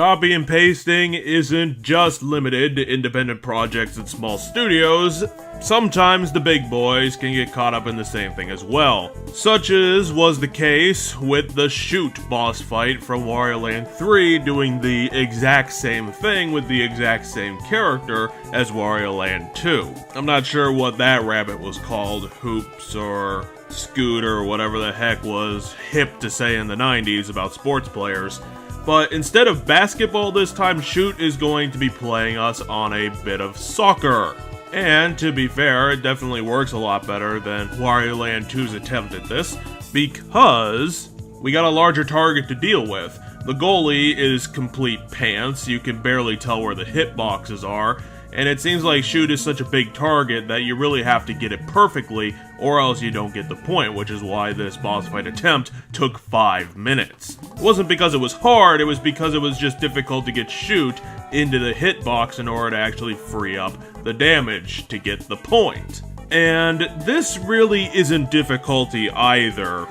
Copy and pasting isn't just limited to independent projects and small studios. Sometimes the big boys can get caught up in the same thing as well. Such as was the case with the Shoot boss fight from Wario Land 3, doing the exact same thing with the exact same character as Wario Land 2. I'm not sure what that rabbit was called, Hoops or Scooter or whatever the heck was hip to say in the 90s about sports players. But instead of basketball this time, Shoot is going to be playing us on a bit of soccer. And to be fair, it definitely works a lot better than Wario Land 2's attempt at this, because we got a larger target to deal with. The goalie is complete pants, you can barely tell where the hitboxes are, and it seems like Shoot is such a big target that you really have to get it perfectly, or else you don't get the point, which is why this boss fight attempt took 5 minutes. It wasn't because it was hard, it was because it was just difficult to get Shoot into the hitbox in order to actually free up the damage to get the point. And this really isn't difficulty either.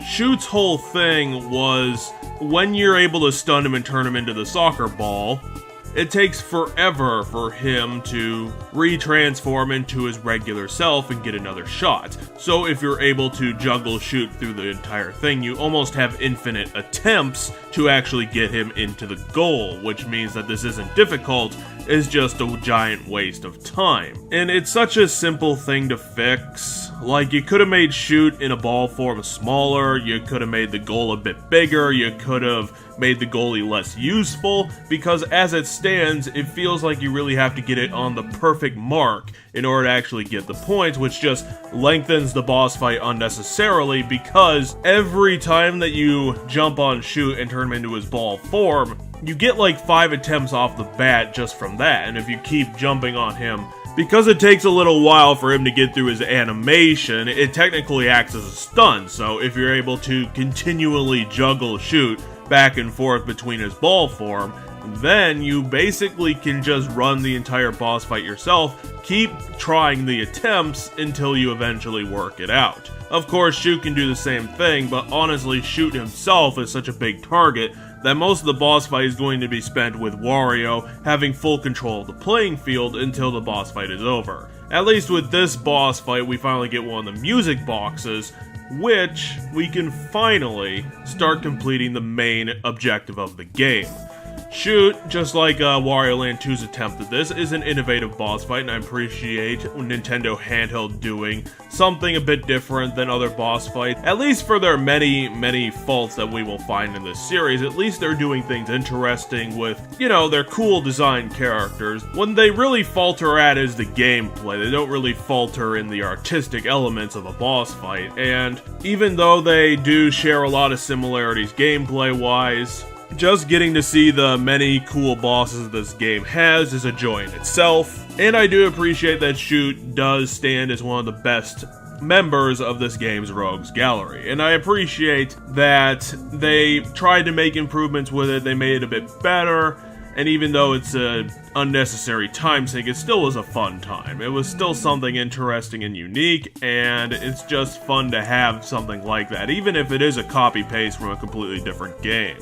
Shoot's whole thing was, when you're able to stun him and turn him into the soccer ball, it takes forever for him to retransform into his regular self and get another shot. So if you're able to juggle Shoot through the entire thing, you almost have infinite attempts to actually get him into the goal, which means that this isn't difficult, it's just a giant waste of time. And it's such a simple thing to fix. Like, you could have made Shoot in a ball form smaller, you could have made the goal a bit bigger, you could have made the goalie less useful, because as it stands, it feels like you really have to get it on the perfect mark in order to actually get the points, which just lengthens the boss fight unnecessarily, because every time that you jump on Shoot and turn him into his ball form, you get like 5 attempts off the bat just from that, and if you keep jumping on him, because it takes a little while for him to get through his animation, it technically acts as a stun, so if you're able to continually juggle Shoot back and forth between his ball form, then you basically can just run the entire boss fight yourself, keep trying the attempts until you eventually work it out. Of course, Shoot can do the same thing, but honestly, Shoot himself is such a big target that most of the boss fight is going to be spent with Wario having full control of the playing field until the boss fight is over. At least with this boss fight, we finally get one of the music boxes, which we can finally start completing the main objective of the game. Shoot, just like Wario Land 2's attempt at this, is an innovative boss fight, and I appreciate Nintendo handheld doing something a bit different than other boss fights. At least for their many faults that we will find in this series, at least they're doing things interesting with, you know, their cool design characters. When they really falter at is the gameplay. They don't really falter in the artistic elements of a boss fight, and even though they do share a lot of similarities gameplay-wise, just getting to see the many cool bosses this game has is a joy in itself, and I do appreciate that Shoot does stand as one of the best members of this game's Rogues Gallery, and I appreciate that they tried to make improvements with it, they made it a bit better, and even though it's an unnecessary time sink, it still was a fun time. It was still something interesting and unique, and it's just fun to have something like that, even if it is a copy-paste from a completely different game.